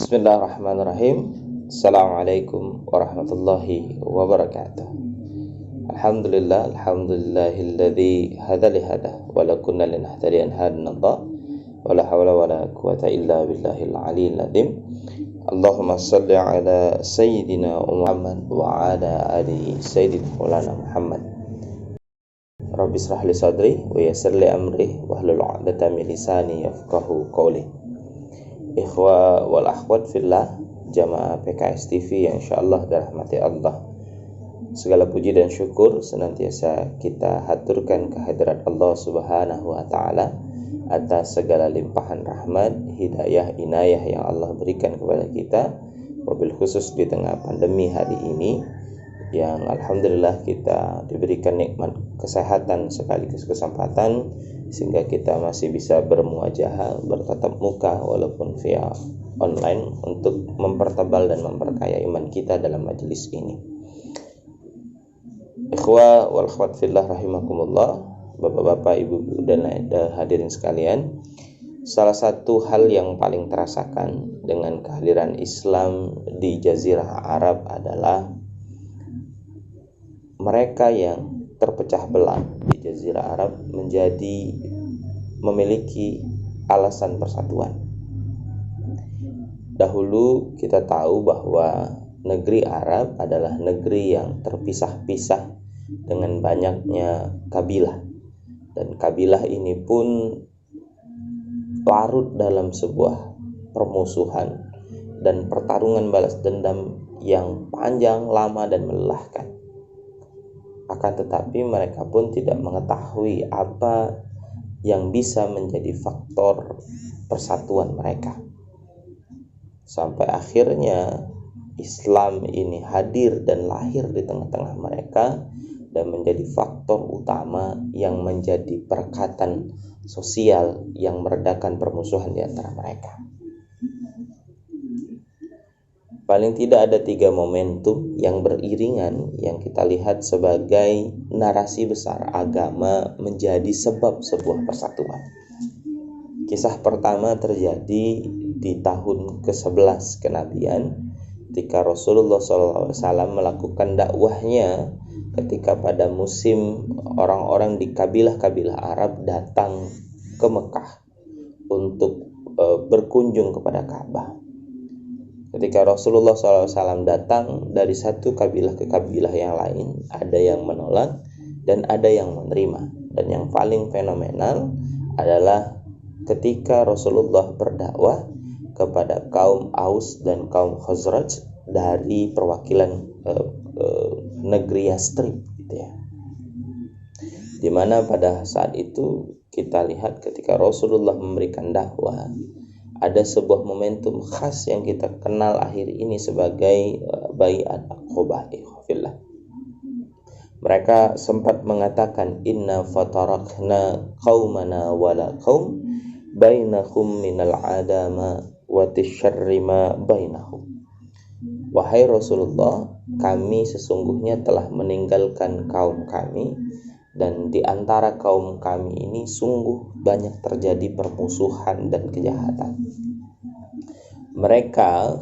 Bismillahirrahmanirrahim. Assalamualaikum warahmatullahi wabarakatuh. Alhamdulillahilladzi hada li hada wa la kunna linahtadiya an hadana wa la hawla wa la quwwata illa billahil aliyyil azim. Allahumma shalli ala sayyidina Muhammad wa ala ali sayyidina Maulana Muhammad. Rabbi shrah li sadri wa yassir li amri wahlul 'uqdatam min lisani yafqahu qawli. Ikhwa wal akhwat fillah, jamaah PKS TV yang insyaallah dirahmati Allah. Segala puji dan syukur senantiasa kita haturkan kehadirat Allah Subhanahu wa taala atas segala limpahan rahmat, hidayah, inayah yang Allah berikan kepada kita, wabil khusus di tengah pandemi hari ini yang alhamdulillah kita diberikan nikmat kesehatan sekaligus kesempatan sehingga kita masih bisa bermuajahah, bertatap muka walaupun via online untuk mempertebal dan memperkaya iman kita dalam majelis ini. Ikhwa wal akhwat fillah rahimakumullah, bapak-bapak, ibu-ibu dan hadirin sekalian, salah satu hal yang paling terasakan dengan kehadiran Islam di Jazirah Arab adalah mereka yang terpecah belah di Jazirah Arab memiliki alasan persatuan. Dahulu kita tahu bahwa negeri Arab adalah negeri yang terpisah-pisah dengan banyaknya kabilah, dan kabilah ini pun larut dalam sebuah permusuhan dan pertarungan balas dendam yang panjang, lama dan melelahkan. Akan tetapi mereka pun tidak mengetahui apa yang bisa menjadi faktor persatuan mereka. Sampai akhirnya Islam ini hadir dan lahir di tengah-tengah mereka dan menjadi faktor utama yang menjadi perekatan sosial yang meredakan permusuhan di antara mereka. Paling tidak ada 3 momentum yang beriringan yang kita lihat sebagai narasi besar agama menjadi sebab sebuah persatuan. Kisah pertama terjadi di tahun ke-11 kenabian ketika Rasulullah SAW melakukan dakwahnya ketika pada musim orang-orang di kabilah-kabilah Arab datang ke Mekah untuk berkunjung kepada Ka'bah. Ketika Rasulullah SAW datang dari satu kabilah ke kabilah yang lain, ada yang menolak dan ada yang menerima. Dan yang paling fenomenal adalah ketika Rasulullah berdakwah kepada kaum Aus dan kaum Khazraj dari perwakilan negeri Yastrib, gitu ya. Di mana pada saat itu kita lihat ketika Rasulullah memberikan dakwah, ada sebuah momentum khas yang kita kenal akhir ini sebagai bai'at aqobah. Fillah. Mereka sempat mengatakan inna fatarakna qaumana wala qaum bainahum minal adama wa tisyarri ma bainahum. Wahai Rasulullah, kami sesungguhnya telah meninggalkan kaum kami, dan di antara kaum kami ini sungguh banyak terjadi permusuhan dan kejahatan. Mereka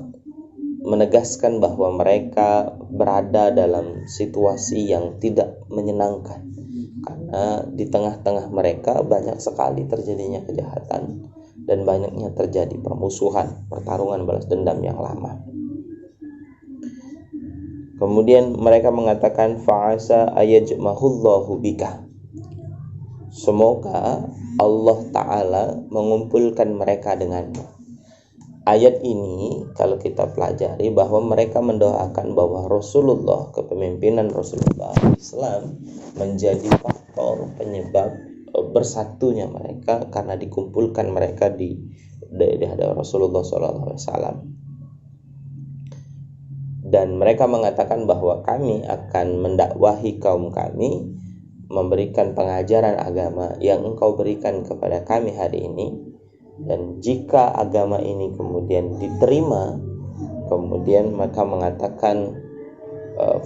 menegaskan bahwa mereka berada dalam situasi yang tidak menyenangkan, karena di tengah-tengah mereka banyak sekali terjadinya kejahatan dan banyaknya terjadi permusuhan, pertarungan balas dendam yang lama. Kemudian mereka mengatakan fa'asa ayajmahullahu bika. Semoga Allah Ta'ala mengumpulkan mereka denganmu. Ayat ini kalau kita pelajari bahwa mereka mendoakan bahwa Rasulullah, kepemimpinan Rasulullah, Islam menjadi faktor penyebab bersatunya mereka karena dikumpulkan mereka di hadapan Rasulullah SAW. Dan mereka mengatakan bahwa kami akan mendakwahi kaum kami, memberikan pengajaran agama yang engkau berikan kepada kami hari ini. Dan jika agama ini kemudian diterima, kemudian mereka mengatakan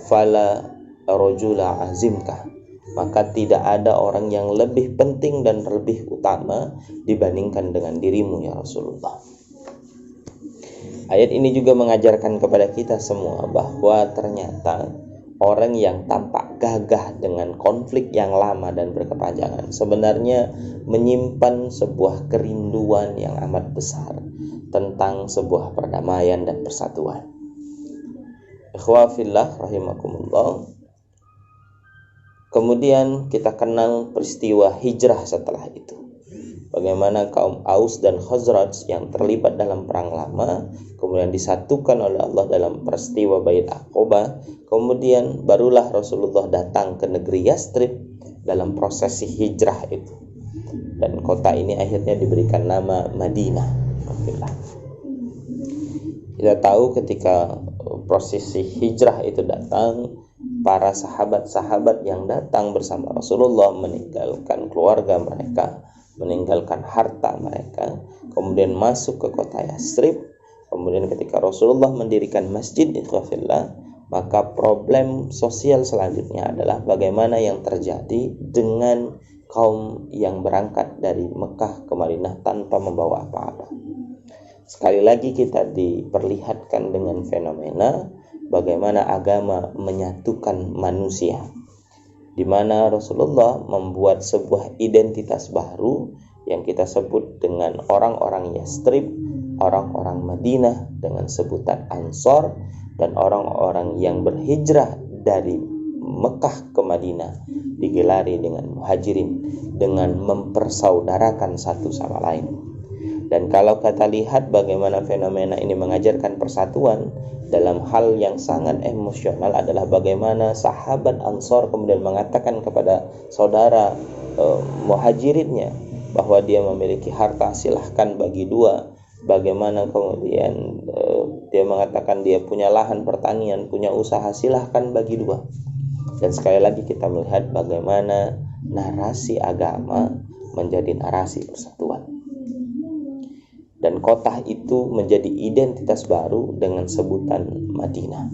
fala rajula azimka, maka tidak ada orang yang lebih penting dan lebih utama dibandingkan dengan dirimu ya Rasulullah. Ayat ini juga mengajarkan kepada kita semua bahwa ternyata orang yang tampak gagah dengan konflik yang lama dan berkepanjangan sebenarnya menyimpan sebuah kerinduan yang amat besar tentang sebuah perdamaian dan persatuan. Ikhwa fillah rahimakumullah. Kemudian kita kenal peristiwa hijrah setelah itu. Bagaimana kaum Aus dan Khazraj yang terlibat dalam perang lama kemudian disatukan oleh Allah dalam peristiwa Bait Aqabah. Kemudian barulah Rasulullah datang ke negeri Yastrib dalam prosesi hijrah itu. Dan kota ini akhirnya diberikan nama Madinah. Kita tahu ketika prosesi hijrah itu datang, para sahabat-sahabat yang datang bersama Rasulullah meninggalkan keluarga mereka, meninggalkan harta mereka, kemudian masuk ke kota Yastrib. Kemudian ketika Rasulullah mendirikan masjid ikhwafillah, maka problem sosial selanjutnya adalah bagaimana yang terjadi dengan kaum yang berangkat dari Mekah ke Madinah tanpa membawa apa-apa. Sekali lagi kita diperlihatkan dengan fenomena bagaimana agama menyatukan manusia, di mana Rasulullah membuat sebuah identitas baru yang kita sebut dengan orang-orang Yastrib, orang-orang Madinah dengan sebutan Ansor, dan orang-orang yang berhijrah dari Mekah ke Madinah digelari dengan Muhajirin, dengan mempersaudarakan satu sama lain. Dan kalau kita lihat bagaimana fenomena ini mengajarkan persatuan dalam hal yang sangat emosional adalah bagaimana sahabat Ansor kemudian mengatakan kepada saudara Muhajirinnya bahwa dia memiliki harta, silahkan bagi dua. Bagaimana kemudian dia mengatakan dia punya lahan pertanian, punya usaha, silahkan bagi dua. Dan sekali lagi kita melihat bagaimana narasi agama menjadi narasi persatuan. Dan kota itu menjadi identitas baru dengan sebutan Madinah.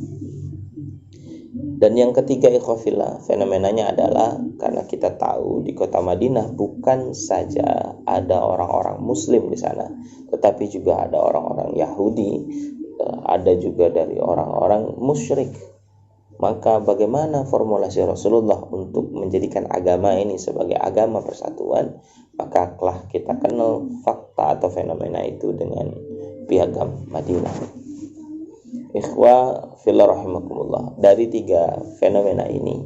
Dan yang ketiga ikhwafillah, fenomenanya adalah karena kita tahu di kota Madinah bukan saja ada orang-orang muslim di sana, tetapi juga ada orang-orang Yahudi, ada juga dari orang-orang musyrik. Maka bagaimana formulasi Rasulullah untuk menjadikan agama ini sebagai agama persatuan? Maka telah kita kenal fakta atau fenomena itu dengan piagam Madinah. Ikhwa fillah rahimakumullah. Dari tiga fenomena ini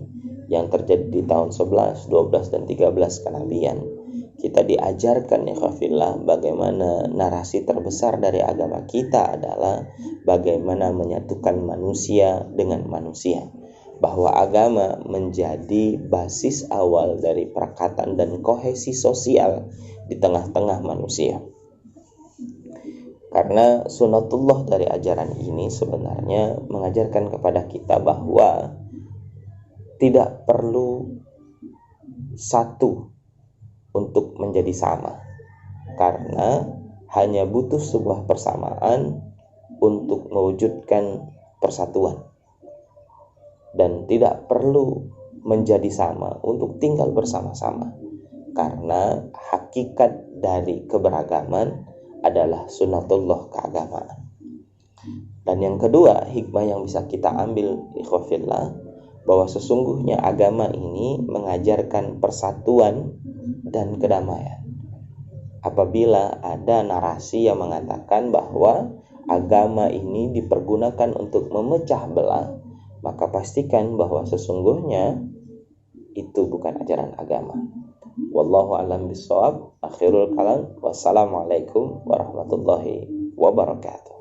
yang terjadi di tahun 11, 12, dan 13 kenabian, kita diajarkan ikhwa fillah bagaimana narasi terbesar dari agama kita adalah bagaimana menyatukan manusia dengan manusia. Bahwa agama menjadi basis awal dari perekatan dan kohesi sosial di tengah-tengah manusia. Karena sunatullah dari ajaran ini sebenarnya mengajarkan kepada kita bahwa tidak perlu satu untuk menjadi sama, karena hanya butuh sebuah persamaan untuk mewujudkan persatuan. Dan tidak perlu menjadi sama untuk tinggal bersama-sama, karena hakikat dari keberagaman adalah sunatullah keagamaan. Dan yang kedua, hikmah yang bisa kita ambil ikhwafillah, bahwa sesungguhnya agama ini mengajarkan persatuan dan kedamaian. Apabila ada narasi yang mengatakan bahwa agama ini dipergunakan untuk memecah belah, maka pastikan bahwa sesungguhnya itu bukan ajaran agama. Wallahu a'lam bishawab. Akhirul kalam. Wassalamualaikum warahmatullahi wabarakatuh.